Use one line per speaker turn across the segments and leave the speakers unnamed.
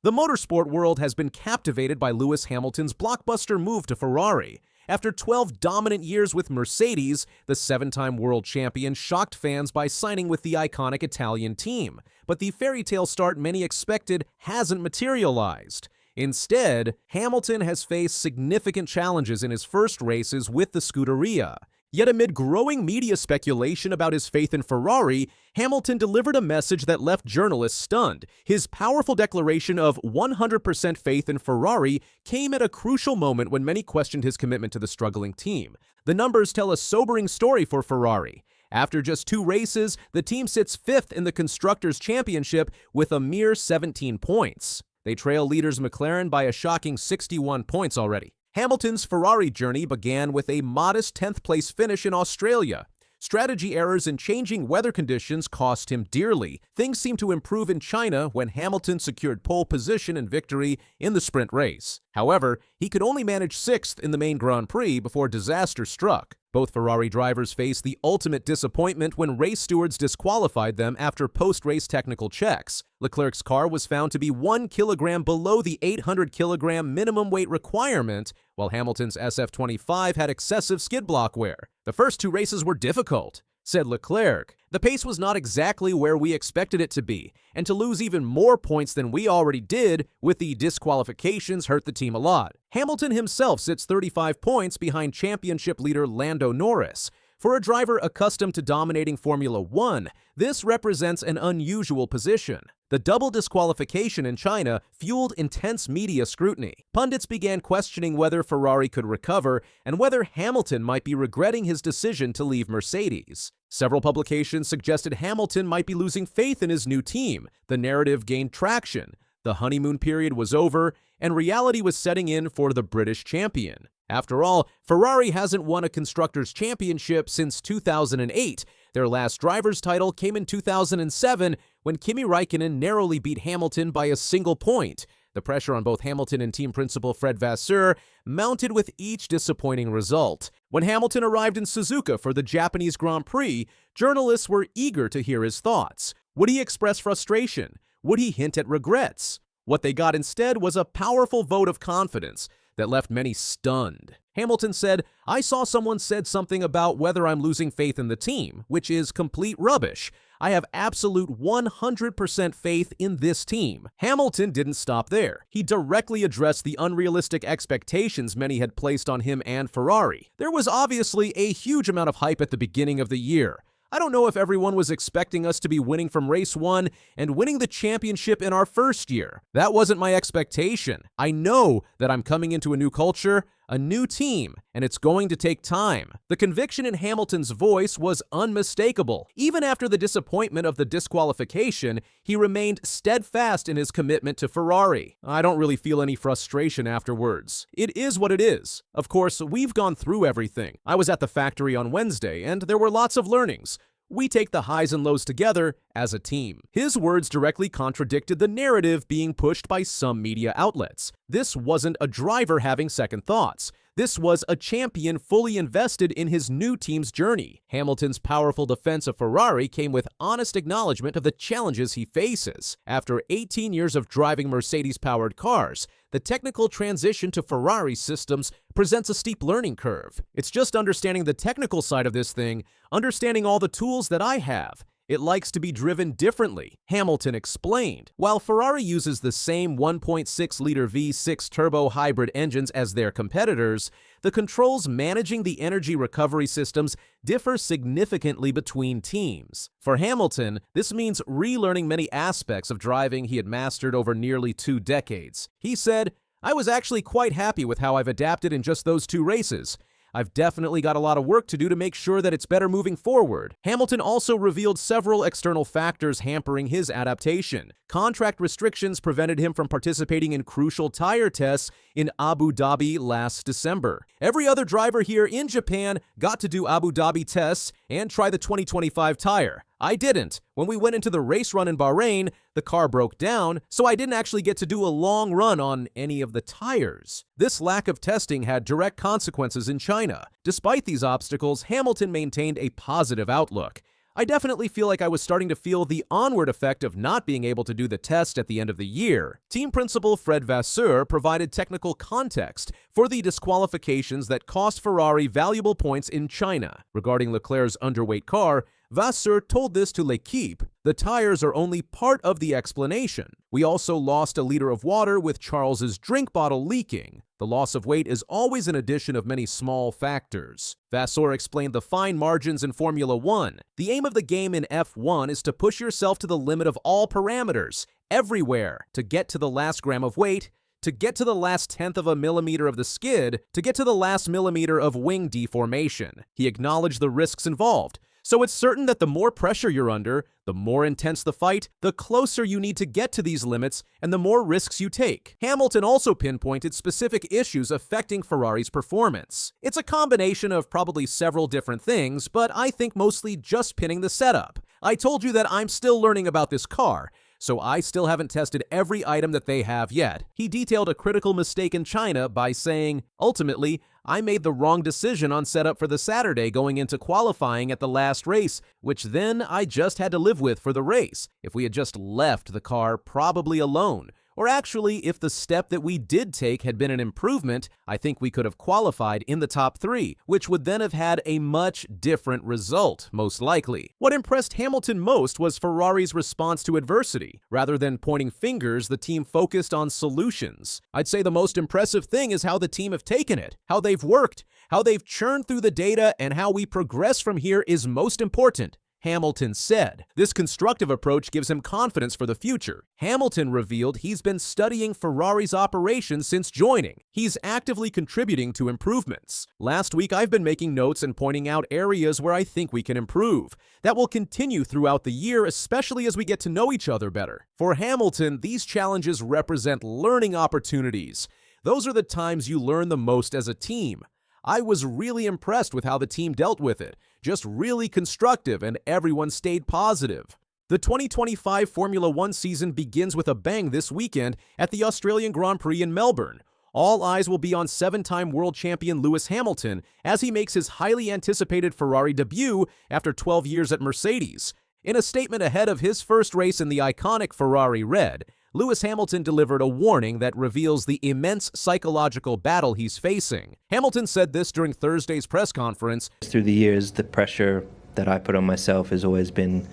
The motorsport world has been captivated by Lewis Hamilton's blockbuster move to Ferrari. After 12 dominant years with Mercedes, the 7-time world champion shocked fans by signing with the iconic Italian team. But the fairy tale start many expected hasn't materialized. Instead, Hamilton has faced significant challenges in his first races with the Scuderia. Yet amid growing media speculation about his faith in Ferrari, Hamilton delivered a message that left journalists stunned. His powerful declaration of 100% faith in Ferrari came at a crucial moment when many questioned his commitment to the struggling team. The numbers tell a sobering story for Ferrari. After just 2 races, the team sits 5th in the Constructors' Championship with a mere 17 points. They trail leaders McLaren by a shocking 61 points already. Hamilton's Ferrari journey began with a modest 10th place finish in Australia. Strategy errors and changing weather conditions cost him dearly. Things seemed to improve in China when Hamilton secured pole position and victory in the sprint race. However, he could only manage 6th in the main Grand Prix before disaster struck. Both Ferrari drivers faced the ultimate disappointment when race stewards disqualified them after post-race technical checks. Leclerc's car was found to be 1 kilogram below the 800 kilogram minimum weight requirement, while Hamilton's SF25 had excessive skid block wear. "The first 2 races were difficult," said Leclerc. "The pace was not exactly where we expected it to be, and to lose even more points than we already did with the disqualifications hurt the team a lot." Hamilton himself sits 35 points behind championship leader Lando Norris. For a driver accustomed to dominating Formula One, this represents an unusual position. The double disqualification in China fueled intense media scrutiny. Pundits began questioning whether Ferrari could recover and whether Hamilton might be regretting his decision to leave Mercedes. Several publications suggested Hamilton might be losing faith in his new team. The narrative gained traction. The honeymoon period was over, and reality was setting in for the British champion. After all, Ferrari hasn't won a Constructors' Championship since 2008. Their last driver's title came in 2007 when Kimi Räikkönen narrowly beat Hamilton by a single point. The pressure on both Hamilton and team principal Fred Vasseur mounted with each disappointing result. When Hamilton arrived in Suzuka for the Japanese Grand Prix, journalists were eager to hear his thoughts. Would he express frustration? Would he hint at regrets? What they got instead was a powerful vote of confidence that left many stunned. Hamilton said, "I saw someone said something about whether I'm losing faith in the team, which is complete rubbish. I have absolute 100% faith in this team." Hamilton didn't stop there. He directly addressed the unrealistic expectations many had placed on him and Ferrari. There was obviously a huge amount of hype at the beginning of the year. "I don't know if everyone was expecting us to be winning from race 1 and winning the championship in our first year. That wasn't my expectation. I know that I'm coming into a new culture, a new team, and it's going to take time." The conviction in Hamilton's voice was unmistakable. Even after the disappointment of the disqualification, he remained steadfast in his commitment to Ferrari. "I don't really feel any frustration afterwards. It is what it is. Of course, we've gone through everything. I was at the factory on Wednesday, and there were lots of learnings. We take the highs and lows together as a team." His words directly contradicted the narrative being pushed by some media outlets. This wasn't a driver having second thoughts. This was a champion fully invested in his new team's journey. Hamilton's powerful defense of Ferrari came with honest acknowledgement of the challenges he faces. After 18 years of driving Mercedes-powered cars, the technical transition to Ferrari systems presents a steep learning curve. "It's just understanding the technical side of this thing, understanding all the tools that I have. It likes to be driven differently," Hamilton explained. While Ferrari uses the same 1.6-liter V6 turbo hybrid engines as their competitors, the controls managing the energy recovery systems differ significantly between teams. For Hamilton, this means relearning many aspects of driving he had mastered over nearly 2 decades. He said, "I was actually quite happy with how I've adapted in just those 2 races. I've definitely got a lot of work to do to make sure that it's better moving forward." Hamilton also revealed several external factors hampering his adaptation. Contract restrictions prevented him from participating in crucial tire tests in Abu Dhabi last December. Every other driver here in Japan got to do Abu Dhabi tests and try the 2025 tire. I didn't. When we went into the race run in Bahrain, the car broke down, so I didn't actually get to do a long run on any of the tires. This lack of testing had direct consequences in China. Despite these obstacles, Hamilton maintained a positive outlook. I definitely feel like I was starting to feel the onward effect of not being able to do the test at the end of the year. Team principal Fred Vasseur provided technical context for the disqualifications that cost Ferrari valuable points in China. Regarding Leclerc's underweight car, Vasseur told this to L'Equipe, "The tires are only part of the explanation. We also lost a liter of water with Charles's drink bottle leaking. The loss of weight is always an addition of many small factors." Vasseur explained the fine margins in Formula One. The aim of the game in F1 is to push yourself to the limit of all parameters, everywhere, to get to the last gram of weight, to get to the last tenth of a millimeter of the skid, to get to the last millimeter of wing deformation. He acknowledged the risks involved. So it's certain that the more pressure you're under, the more intense the fight, the closer you need to get to these limits, and the more risks you take. Hamilton also pinpointed specific issues affecting Ferrari's performance. It's a combination of probably several different things, but I think mostly just pinning the setup. I told you that I'm still learning about this car, so I still haven't tested every item that they have yet. He detailed a critical mistake in China by saying, "Ultimately, I made the wrong decision on setup for the Saturday going into qualifying at the last race, which then I just had to live with for the race. If we had just left the car probably alone, or actually if the step that we did take had been an improvement, I think we could have qualified in the top 3, which would then have had a much different result, most likely." What impressed Hamilton most was Ferrari's response to adversity. Rather than pointing fingers, the team focused on solutions. I'd say the most impressive thing is how the team have taken it, how they've worked, how they've churned through the data, and how we progress from here is most important, Hamilton said. This constructive approach gives him confidence for the future. Hamilton revealed he's been studying Ferrari's operations since joining. He's actively contributing to improvements. "Last week, I've been making notes and pointing out areas where I think we can improve. That will continue throughout the year, especially as we get to know each other better." For Hamilton, these challenges represent learning opportunities. Those are the times you learn the most as a team. I was really impressed with how the team dealt with it. Just really constructive, and everyone stayed positive. The 2025 Formula One season begins with a bang this weekend at the Australian Grand Prix in Melbourne. All eyes will be on 7-time world champion Lewis Hamilton as he makes his highly anticipated Ferrari debut after 12 years at Mercedes. In a statement ahead of his first race in the iconic Ferrari red, Lewis Hamilton delivered a warning that reveals the immense psychological battle he's facing. Hamilton said this during Thursday's press conference.
"Through the years, the pressure that I put on myself has always been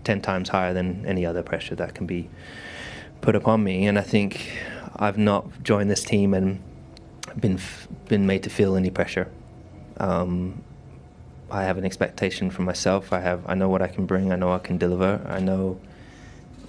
10 times higher than any other pressure that can be put upon me. And I think I've not joined this team and been made to feel any pressure. I have an expectation from myself. I know what I can bring. I know I can deliver. I know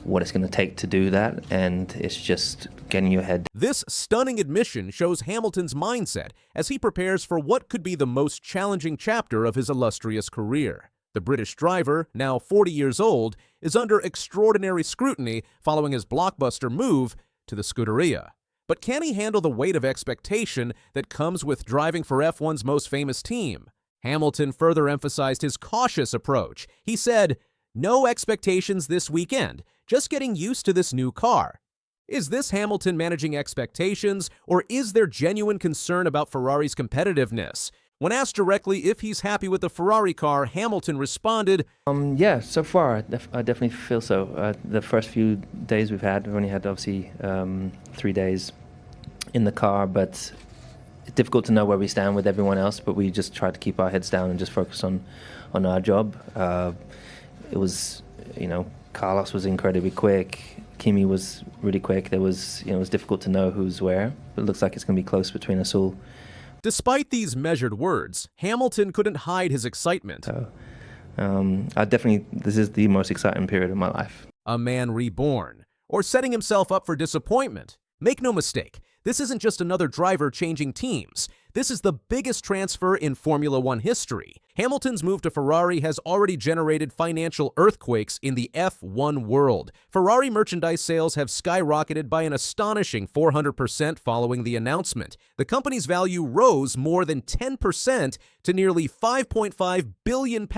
what it's going to take to do that, and it's just getting your head."
This stunning admission shows Hamilton's mindset as he prepares for what could be the most challenging chapter of his illustrious career. The British driver, now 40 years old, is under extraordinary scrutiny following his blockbuster move to the Scuderia. But can he handle the weight of expectation that comes with driving for F1's most famous team? Hamilton further emphasized his cautious approach. He said, "No expectations this weekend, just getting used to this new car." Is this Hamilton managing expectations, or is there genuine concern about Ferrari's competitiveness? When asked directly if he's happy with the Ferrari car, Hamilton responded,
Yeah, so far I definitely feel so. The first few days we've only had obviously 3 days in the car, but it's difficult to know where we stand with everyone else, but we just try to keep our heads down and just focus on our job. It was, Carlos was incredibly quick. Kimi was really quick. It was difficult to know who's where, but it looks like it's going to be close between us all.
Despite these measured words, Hamilton couldn't hide his excitement.
This is the most exciting period of my life.
A man reborn, or setting himself up for disappointment. Make no mistake, this isn't just another driver changing teams. This is the biggest transfer in Formula One history. Hamilton's move to Ferrari has already generated financial earthquakes in the F1 world. Ferrari merchandise sales have skyrocketed by an astonishing 400% following the announcement. The company's value rose more than 10% to nearly £5.5 billion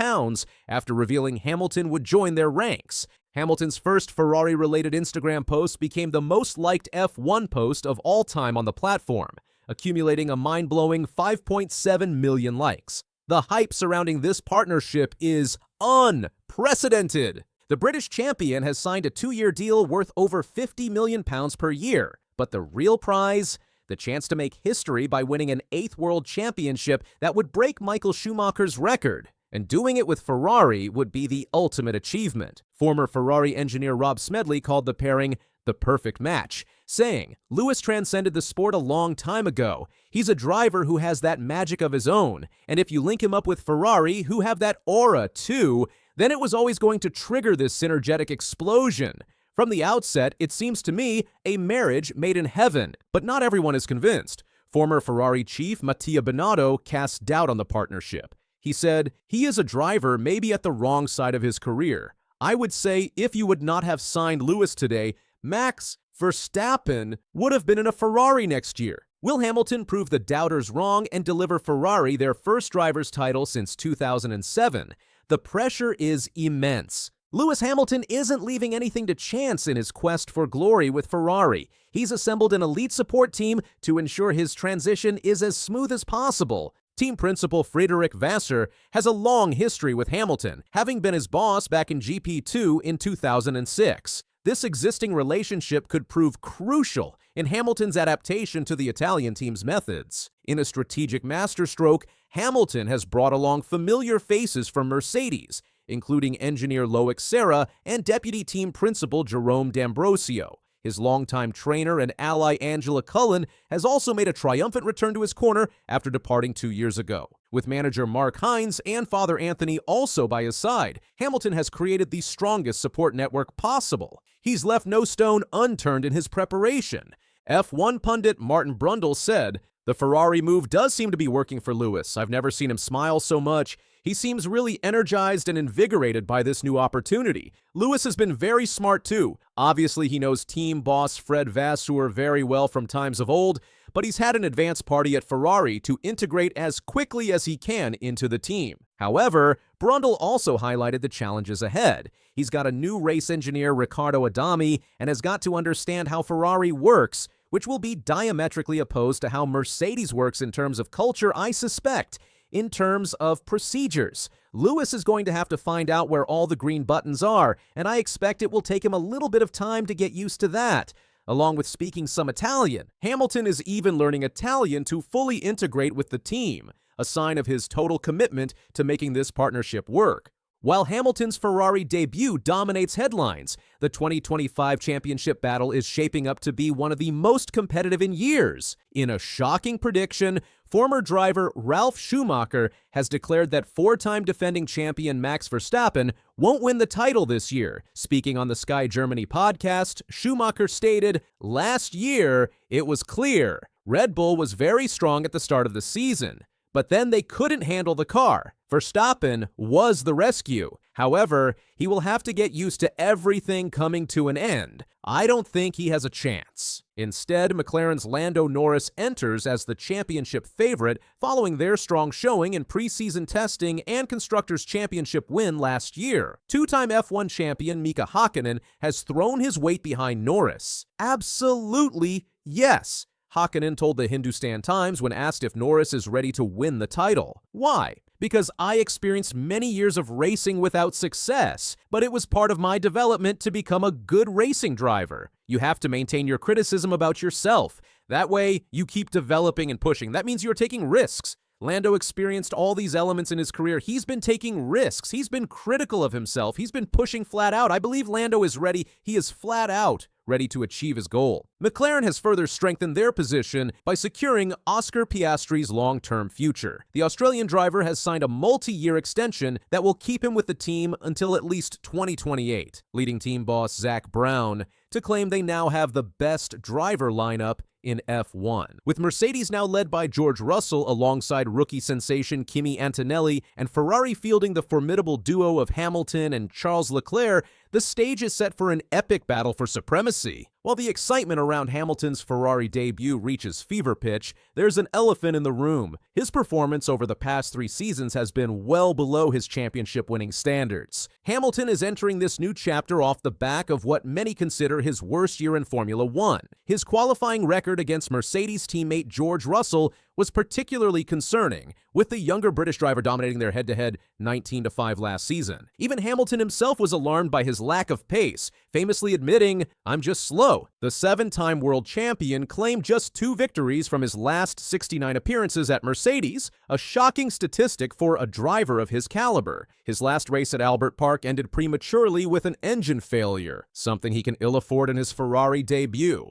after revealing Hamilton would join their ranks. Hamilton's first Ferrari-related Instagram post became the most liked F1 post of all time on the platform, accumulating a mind-blowing 5.7 million likes. The hype surrounding this partnership is unprecedented. The British champion has signed a 2-year deal worth over £50 million per year. But the real prize? The chance to make history by winning an 8th World Championship that would break Michael Schumacher's record. And doing it with Ferrari would be the ultimate achievement. Former Ferrari engineer Rob Smedley called the pairing the perfect match, saying, "Lewis transcended the sport a long time ago. He's a driver who has that magic of his own, and if you link him up with Ferrari, who have that aura too, then it was always going to trigger this synergetic explosion. From the outset, it seems to me a marriage made in heaven." But not everyone is convinced. Former Ferrari chief Mattia Binotto casts doubt on the partnership. He said, "He is a driver maybe at the wrong side of his career. I would say if you would not have signed Lewis today, Max Verstappen would have been in a Ferrari next year." Will Hamilton prove the doubters wrong and deliver Ferrari their first driver's title since 2007? The pressure is immense. Lewis Hamilton isn't leaving anything to chance in his quest for glory with Ferrari. He's assembled an elite support team to ensure his transition is as smooth as possible. Team principal Friedrich Vasseur has a long history with Hamilton, having been his boss back in GP2 in 2006. This existing relationship could prove crucial in Hamilton's adaptation to the Italian team's methods. In a strategic masterstroke, Hamilton has brought along familiar faces from Mercedes, including engineer Loic Serra and deputy team principal Jerome D'Ambrosio. His longtime trainer and ally Angela Cullen has also made a triumphant return to his corner after departing 2 years ago. With manager Mark Hines and Father Anthony also by his side, Hamilton has created the strongest support network possible. He's left no stone unturned in his preparation. F1 pundit Martin Brundle said, "The Ferrari move does seem to be working for Lewis. I've never seen him smile so much. He seems really energized and invigorated by this new opportunity. Lewis has been very smart too. Obviously, he knows team boss Fred Vasseur very well from times of old, but he's had an advance party at Ferrari to integrate as quickly as he can into the team." However, Brundle also highlighted the challenges ahead. He's got a new race engineer, Riccardo Adami, and has got to understand how Ferrari works, which will be diametrically opposed to how Mercedes works in terms of culture, I suspect. In terms of procedures, Lewis is going to have to find out where all the green buttons are, and I expect it will take him a little bit of time to get used to that. Along with speaking some Italian, Hamilton is even learning Italian to fully integrate with the team, a sign of his total commitment to making this partnership work. While Hamilton's Ferrari debut dominates headlines, the 2025 championship battle is shaping up to be one of the most competitive in years. In a shocking prediction, former driver Ralf Schumacher has declared that 4-time defending champion Max Verstappen won't win the title this year. Speaking on the Sky Germany podcast, Schumacher stated, "Last year, it was clear. Red Bull was very strong at the start of the season, but then they couldn't handle the car. Verstappen was the rescue. However, he will have to get used to everything coming to an end. I don't think he has a chance." Instead, McLaren's Lando Norris enters as the championship favorite following their strong showing in preseason testing and Constructors' Championship win last year. Two-time F1 champion Mika Hakkinen has thrown his weight behind Norris. Absolutely yes. Hakkinen told the Hindustan Times when asked if Norris is ready to win the title. Why? Because I experienced many years of racing without success, but it was part of my development to become a good racing driver. You have to maintain your criticism about yourself. That way, you keep developing and pushing. That means you're taking risks. Lando experienced all these elements in his career. He's been taking risks. He's been critical of himself. He's been pushing flat out. I believe Lando is ready. He is flat out ready to achieve his goal. McLaren has further strengthened their position by securing Oscar Piastri's long-term future. The Australian driver has signed a multi-year extension that will keep him with the team until at least 2028, leading team boss Zak Brown to claim they now have the best driver lineup in F1. With Mercedes now led by George Russell alongside rookie sensation Kimi Antonelli and Ferrari fielding the formidable duo of Hamilton and Charles Leclerc, the stage is set for an epic battle for supremacy. While the excitement around Hamilton's Ferrari debut reaches fever pitch, there's an elephant in the room. His performance over the past 3 seasons has been well below his championship-winning standards. Hamilton is entering this new chapter off the back of what many consider his worst year in Formula One. His qualifying record against Mercedes teammate George Russell was particularly concerning, with the younger British driver dominating their head-to-head 19-5 last season. Even Hamilton himself was alarmed by his lack of pace, famously admitting, "I'm just slow." The seven-time world champion claimed just 2 victories from his last 69 appearances at Mercedes, a shocking statistic for a driver of his caliber. His last race at Albert Park ended prematurely with an engine failure, something he can ill afford in his Ferrari debut.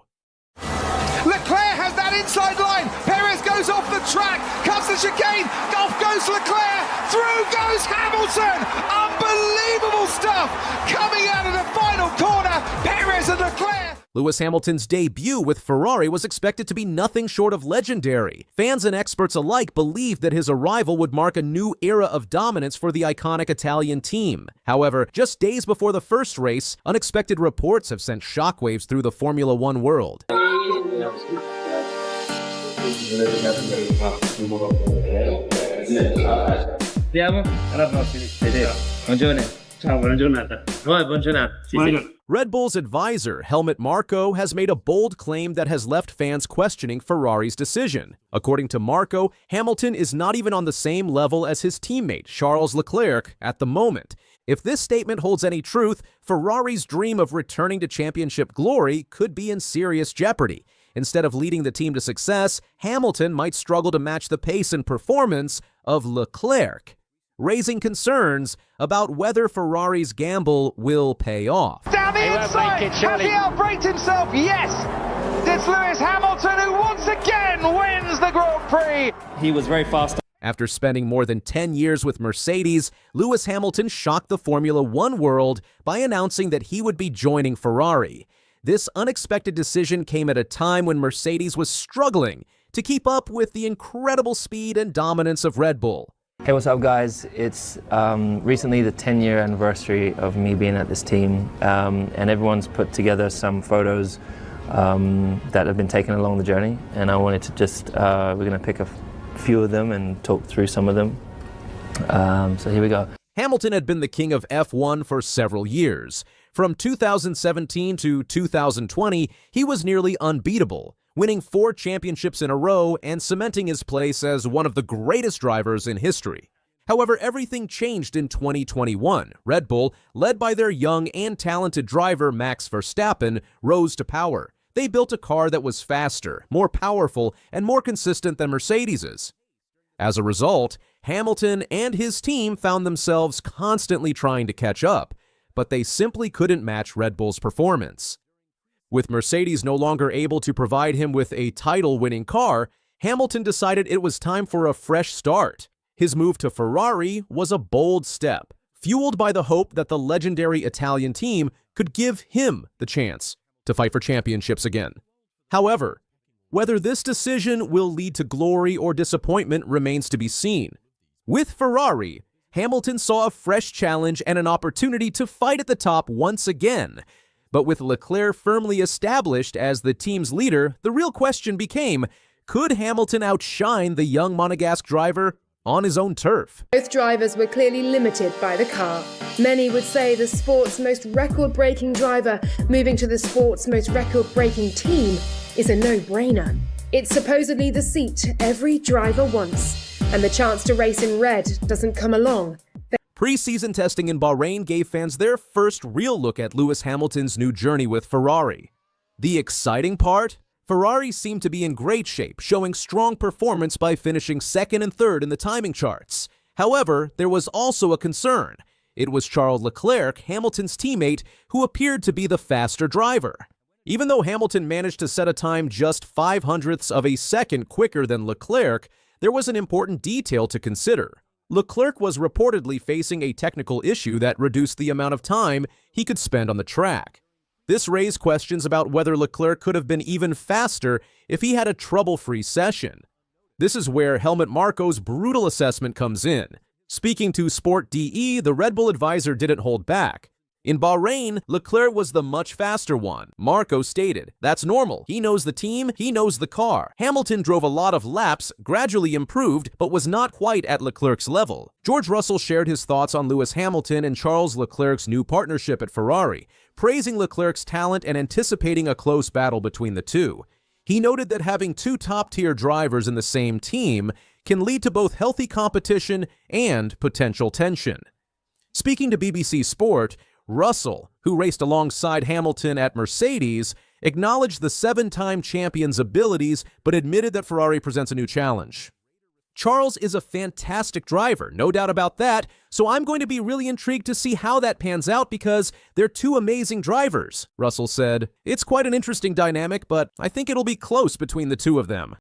Leclerc has that inside line. Perez goes off the track, cuts the chicane. Off goes Leclerc. Through goes Hamilton. Unbelievable stuff coming out of the final corner. Perez and Leclerc.
Lewis Hamilton's debut with Ferrari was expected to be nothing short of legendary. Fans and experts alike believed that his arrival would mark a new era of dominance for the iconic Italian team. However, just days before the first race, unexpected reports have sent shockwaves through the Formula One world. Red Bull's advisor, Helmut Marko, has made a bold claim that has left fans questioning Ferrari's decision. According to Marko, Hamilton is not even on the same level as his teammate, Charles Leclerc, at the moment. If this statement holds any truth, Ferrari's dream of returning to championship glory could be in serious jeopardy. Instead of leading the team to success, Hamilton might struggle to match the pace and performance of Leclerc, raising concerns about whether Ferrari's gamble will pay off.
Down the inside, has he outbraked himself? Yes! It's Lewis Hamilton who once again wins the Grand Prix.
He was very fast.
After spending more than 10 years with Mercedes, Lewis Hamilton shocked the Formula One world by announcing that he would be joining Ferrari. This unexpected decision came at a time when Mercedes was struggling to keep up with the incredible speed and dominance of Red Bull.
Hey, what's up, guys? It's recently the 10-year anniversary of me being at this team, and everyone's put together some photos that have been taken along the journey, and I wanted to just, we're going to pick a few of them and talk through some of them. So here we go.
Hamilton had been the king of F1 for several years. From 2017 to 2020, he was nearly unbeatable, winning 4 championships in a row and cementing his place as one of the greatest drivers in history. However, everything changed in 2021. Red Bull, led by their young and talented driver Max Verstappen, rose to power. They built a car that was faster, more powerful, and more consistent than Mercedes's. As a result, Hamilton and his team found themselves constantly trying to catch up, but they simply couldn't match Red Bull's performance. With Mercedes no longer able to provide him with a title-winning car, Hamilton decided it was time for a fresh start. His move to Ferrari was a bold step, fueled by the hope that the legendary Italian team could give him the chance to fight for championships again. However, whether this decision will lead to glory or disappointment remains to be seen. With Ferrari, Hamilton saw a fresh challenge and an opportunity to fight at the top once again. But with Leclerc firmly established as the team's leader, the real question became, could Hamilton outshine the young Monegasque driver on his own turf?
Both drivers were clearly limited by the car. Many would say the sport's most record-breaking driver moving to the sport's most record-breaking team is a no-brainer. It's supposedly the seat every driver wants, and the chance to race in red doesn't come along.
Pre-season testing in Bahrain gave fans their first real look at Lewis Hamilton's new journey with Ferrari. The exciting part? Ferrari seemed to be in great shape, showing strong performance by finishing second and third in the timing charts. However, there was also a concern. It was Charles Leclerc, Hamilton's teammate, who appeared to be the faster driver. Even though Hamilton managed to set a time just 0.05 of a second quicker than Leclerc, there was an important detail to consider. Leclerc was reportedly facing a technical issue that reduced the amount of time he could spend on the track. This raised questions about whether Leclerc could have been even faster if he had a trouble-free session. This is where Helmut Marko's brutal assessment comes in. Speaking to Sport DE, the Red Bull advisor didn't hold back. In Bahrain, Leclerc was the much faster one. Marko stated, "That's normal. He knows the team, he knows the car. Hamilton drove a lot of laps, gradually improved, but was not quite at Leclerc's level." George Russell shared his thoughts on Lewis Hamilton and Charles Leclerc's new partnership at Ferrari, praising Leclerc's talent and anticipating a close battle between the two. He noted that having two top-tier drivers in the same team can lead to both healthy competition and potential tension. Speaking to BBC Sport, Russell, who raced alongside Hamilton at Mercedes, acknowledged the seven-time champion's abilities but admitted that Ferrari presents a new challenge. Charles is a fantastic driver, no doubt about that, so I'm going to be really intrigued to see how that pans out because they're two amazing drivers, Russell said. It's quite an interesting dynamic, but I think it'll be close between the two of them.